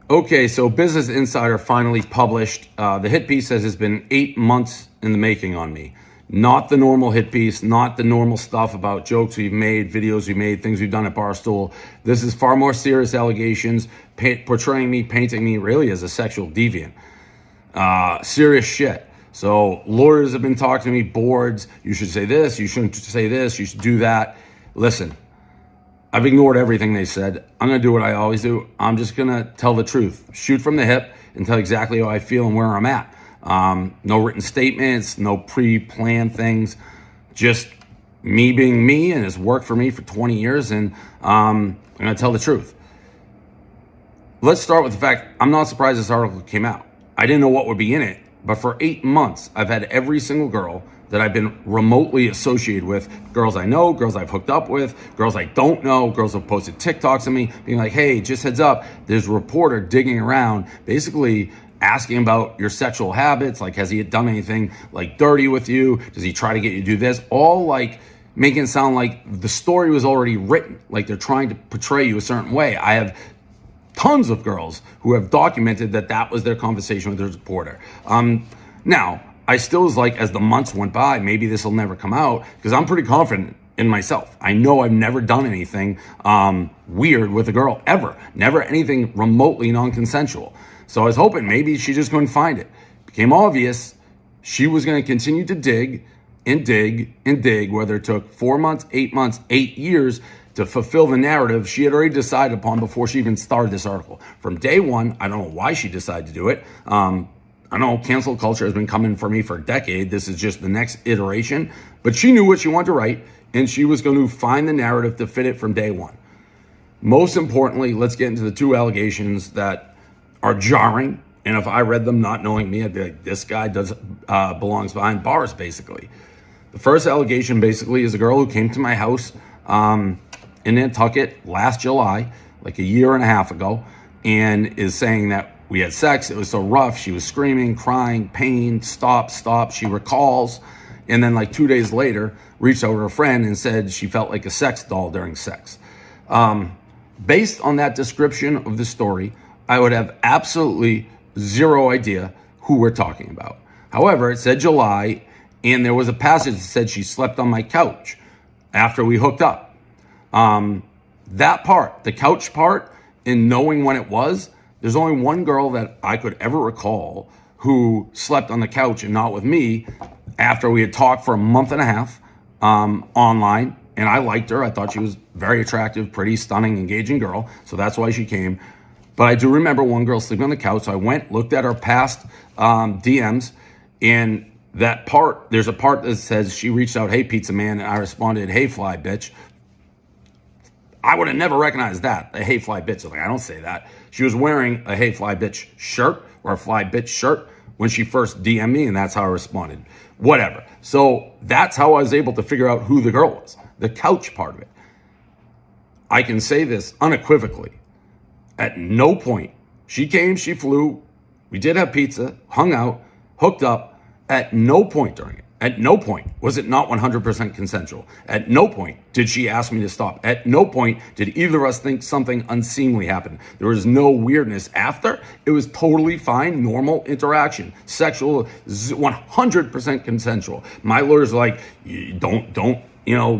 Okay, so Business Insider finally published. The hit piece says it's been 8 months in the making on me. Not the normal hit piece, not the normal stuff about jokes we've made, videos we've made, things we've done at Barstool. This is far more serious allegations, portraying me, painting me really as a sexual deviant. Serious shit. So lawyers have been talking to me, boards, you should say this, you shouldn't say this, you should do that. Listen, I've ignored everything they said. I'm going to do what I always do. I'm just going to tell the truth. Shoot from the hip and tell exactly how I feel and where I'm at. No written statements, no pre-planned things. Just me being me, and it's worked for me for 20 years, and I'm going to tell the truth. Let's start with the fact I'm not surprised this article came out. I didn't know what would be in it, but for 8 months, I've had every single girl that I've been remotely associated with, girls I know, girls I've hooked up with, girls I don't know, girls who've posted TikToks of me, being like, hey, just heads up, there's a reporter digging around, basically asking about your sexual habits, like has he done anything like dirty with you? Does he try to get you to do this? All like making it sound like the story was already written, like they're trying to portray you a certain way. I have tons of girls who have documented that was their conversation with the reporter. Now, I still was like, as the months went by, maybe this will never come out, because I'm pretty confident in myself. I know I've never done anything weird with a girl, ever. Never anything remotely non-consensual. So I was hoping maybe she just couldn't find it. Became obvious she was going to continue to dig and dig and dig, whether it took 4 months, 8 months, 8 years to fulfill the narrative she had already decided upon before she even started this article. From day one, I don't know why she decided to do it. I know cancel culture has been coming for me for a decade. This is just the next iteration. But she knew what she wanted to write, and she was going to find the narrative to fit it from day one. Most importantly, let's get into the two allegations that are jarring. And if I read them not knowing me, I'd be like, this guy belongs behind bars, basically. The first allegation basically is a girl who came to my house in Nantucket last July, like a year and a half ago, and is saying that we had sex. It was so rough. She was screaming, crying, pain, stop. She recalls. And then like 2 days later, reached out to her friend and said she felt like a sex doll during sex. Based on that description of the story, I would have absolutely zero idea who we're talking about. However, it said July, and there was a passage that said she slept on my couch after we hooked up. That part, the couch part, and knowing when it was, there's only one girl that I could ever recall who slept on the couch and not with me after we had talked for a month and a half online, and I liked her. I thought she was very attractive, pretty, stunning, engaging girl, so that's why she came. But I do remember one girl sleeping on the couch, so I went, looked at her past DMs, and that part, there's a part that says she reached out, hey, pizza man, and I responded, hey, fly bitch. I would have never recognized that, a hey, fly bitch. Like, I don't say that. She was wearing a hey, fly bitch shirt or a fly bitch shirt when she first DM'd me, and that's how I responded. Whatever. So that's how I was able to figure out who the girl was, the couch part of it. I can say this unequivocally. At no point, she came, she flew, we did have pizza, hung out, hooked up. At no point during it, at no point was it not 100% consensual. At no point did she ask me to stop. At no point did either of us think something unseemly happened. There was no weirdness after. It was totally fine, normal interaction, sexual, 100% consensual. My lawyer's like, don't,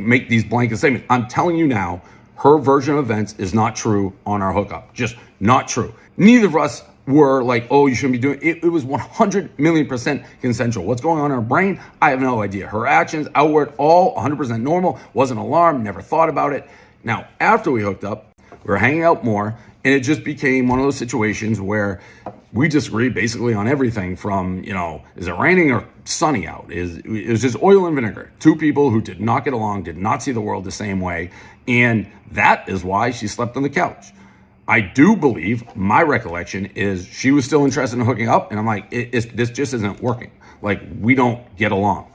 make these blanket statements. I'm telling you now, her version of events is not true on our hookup. Just not true. Neither of us were like, oh, you shouldn't be doing it. It was 100 million% consensual. What's going on in her brain? I have no idea. Her actions, outward, all 100% normal. Wasn't alarmed, never thought about it. Now, after we hooked up, we were hanging out more, and it just became one of those situations where we disagreed basically on everything from, is it raining or sunny out? It was just oil and vinegar. Two people who did not get along, did not see the world the same way, and that is why she slept on the couch. I do believe, my recollection is she was still interested in hooking up, and I'm like, this just isn't working. Like, we don't get along.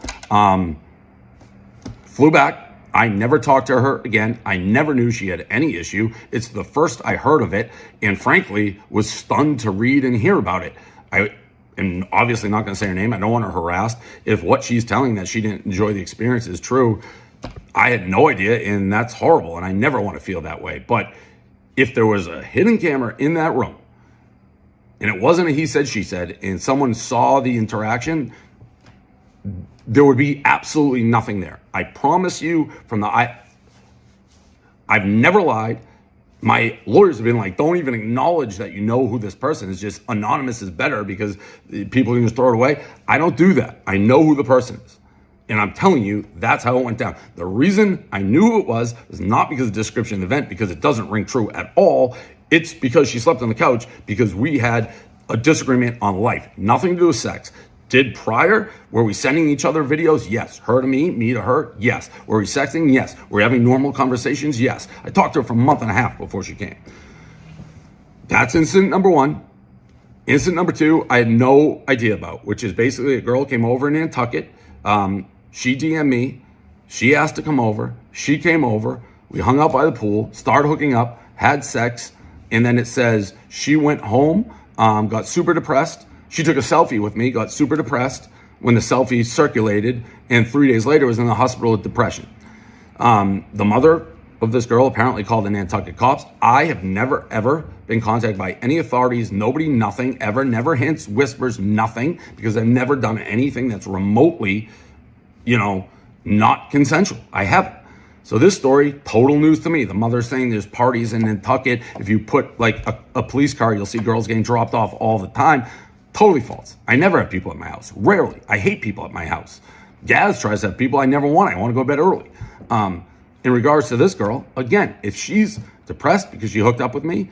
Flew back. I never talked to her again. I never knew she had any issue. It's the first I heard of it, and frankly, was stunned to read and hear about it. I am obviously not going to say her name. I don't want her harassed. If what she's telling that she didn't enjoy the experience is true, I had no idea, and that's horrible, and I never want to feel that way. But if there was a hidden camera in that room, and it wasn't a he said, she said, and someone saw the interaction, there would be absolutely nothing there. I promise you I've never lied. My lawyers have been like, don't even acknowledge that you know who this person is. Just anonymous is better because people can just throw it away. I don't do that. I know who the person is. And I'm telling you, that's how it went down. The reason I knew who it was not because of the description of the event, because it doesn't ring true at all. It's because she slept on the couch because we had a disagreement on life. Nothing to do with sex. Did prior, were we sending each other videos? Yes. Her to me to her? Yes. Were we sexting? Yes. Were we having normal conversations? Yes. I talked to her for a month and a half before she came. That's incident number one. Incident number two, I had no idea about, which is basically a girl came over in Nantucket. She DM'd me. She asked to come over. She came over. We hung out by the pool, started hooking up, had sex, and then it says she went home, got super depressed. She took a selfie with me, got super depressed when the selfie circulated, and 3 days later was in the hospital with depression. The mother of this girl apparently called the Nantucket cops. I have never, ever been contacted by any authorities, nobody, nothing, ever, never hints, whispers, nothing, because I've never done anything that's remotely, not consensual. I haven't. So this story, total news to me. The mother's saying there's parties in Nantucket. If you put like a police car, you'll see girls getting dropped off all the time. Totally false. I never have people at my house. Rarely. I hate people at my house. Gaz tries to have people I never want. I want to go to bed early. In regards to this girl, again, if she's depressed because she hooked up with me,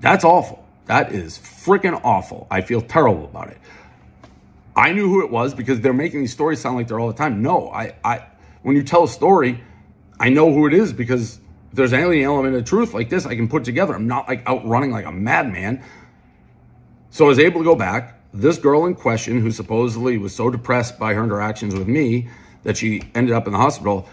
that's awful. That is freaking awful. I feel terrible about it. I knew who it was because they're making these stories sound like they're all the time. No, when you tell a story, I know who it is because if there's any element of truth like this, I can put together. I'm not like out running like a madman. So I was able to go back. This girl in question, who supposedly was so depressed by her interactions with me that she ended up in the hospital.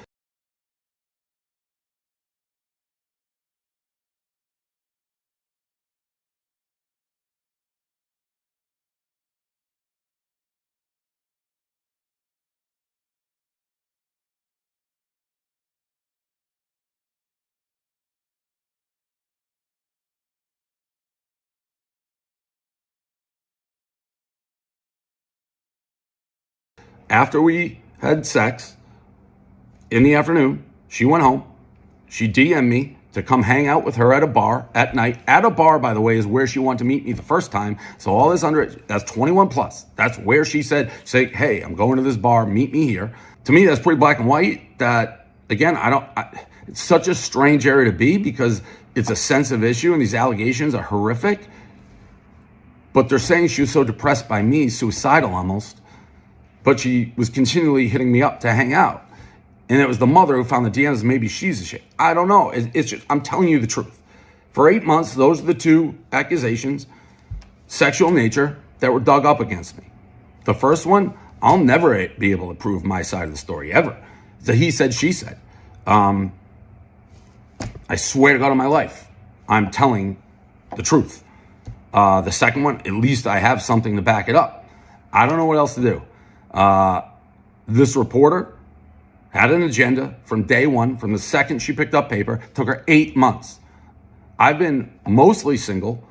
After we had sex in the afternoon, she went home. She DM'd me to come hang out with her at a bar at night. At a bar, by the way, is where she wanted to meet me the first time. So all this that's 21 plus. That's where she said, hey, I'm going to this bar, meet me here. To me, that's pretty black and white. That, again, it's such a strange area to be because it's a sensitive issue and these allegations are horrific. But they're saying she was so depressed by me, suicidal almost. But she was continually hitting me up to hang out. And it was the mother who found the DMs. Maybe she's a shit. I don't know. It's just, I'm telling you the truth. For 8 months, those are the two accusations, sexual nature, that were dug up against me. The first one, I'll never be able to prove my side of the story, ever. It's a he said, she said. I swear to God on my life, I'm telling the truth. The second one, at least I have something to back it up. I don't know what else to do. This reporter had an agenda from day one, from the second she picked up paper. Took her 8 months. I've been mostly single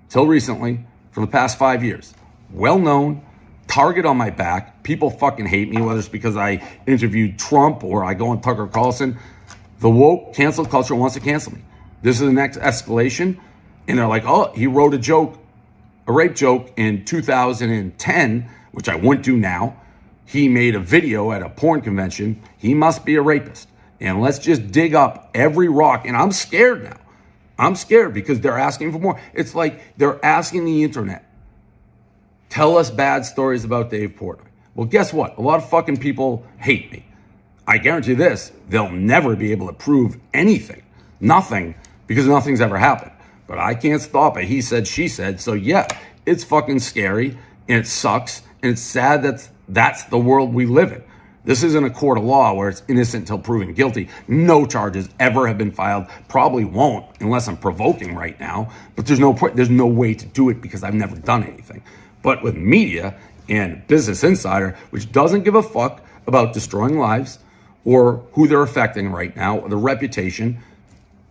till recently for the past 5 years. Well known, target on my back. People fucking hate me, whether it's because I interviewed Trump or I go on Tucker Carlson. The woke cancel culture wants to cancel me. This is the next escalation. And they're like, oh, he wrote a rape joke in 2010, which I wouldn't do now. He made a video at a porn convention. He must be a rapist. And let's just dig up every rock. And I'm scared now. I'm scared because they're asking for more. It's like they're asking the internet, tell us bad stories about Dave Portnoy. Well, guess what? A lot of fucking people hate me. I guarantee this, they'll never be able to prove anything. Nothing, because nothing's ever happened. But I can't stop it. He said, she said. So yeah, it's fucking scary and it sucks. And it's sad that's the world we live in. This isn't a court of law where it's innocent until proven guilty. No charges ever have been filed. Probably won't unless I'm provoking right now. But there's no way to do it because I've never done anything. But with media and Business Insider, which doesn't give a fuck about destroying lives or who they're affecting right now or the reputation,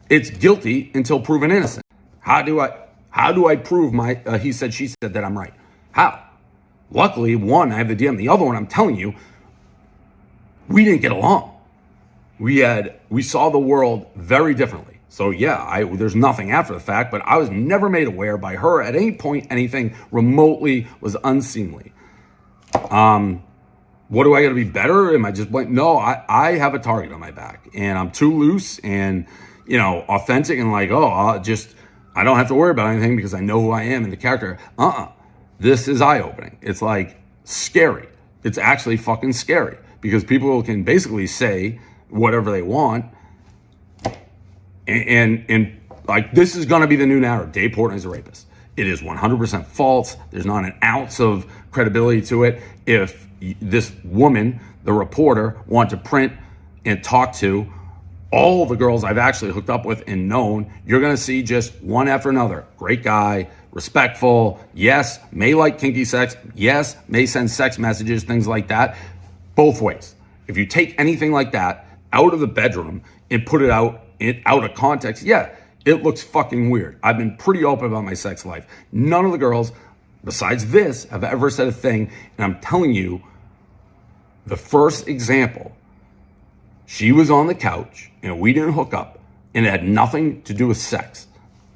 it's guilty until proven innocent. How do How do I prove my he said, she said that I'm right? How? Luckily, one, I have the DM. The other one, I'm telling you, we didn't get along. We saw the world very differently. So yeah, there's nothing after the fact, but I was never made aware by her at any point anything remotely was unseemly. What do I got to be better? Am I just blank? No, I have a target on my back, and I'm too loose and, you know, authentic and like, oh, I don't have to worry about anything because I know who I am and the character. This is eye-opening. It's like scary. It's actually fucking scary because people can basically say whatever they want. And like, this is going to be the new narrative. Dave Portnoy is a rapist. It is 100% false. There's not an ounce of credibility to it. If this woman, the reporter, wanted to print and talk to all the girls I've actually hooked up with and known, you're going to see just one after another. Great guy, respectful, yes, may like kinky sex, yes, may send sex messages, things like that. Both ways. If you take anything like that out of the bedroom and put it out of context, yeah, it looks fucking weird. I've been pretty open about my sex life. None of the girls, besides this, have ever said a thing. And I'm telling you, the first example, she was on the couch and we didn't hook up, and it had nothing to do with sex.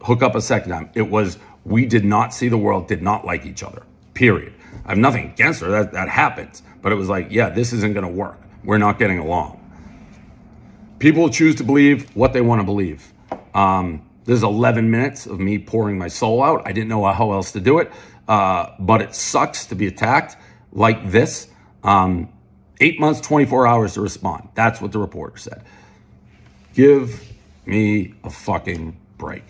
Hook up a second time. It was, we did not see the world, did not like each other, period. I have nothing against her, that happens. But it was like, yeah, this isn't going to work. We're not getting along. People choose to believe what they want to believe. There's 11 minutes of me pouring my soul out. I didn't know how else to do it. But it sucks to be attacked like this. 8 months, 24 hours to respond. That's what the reporter said. Give me a fucking break.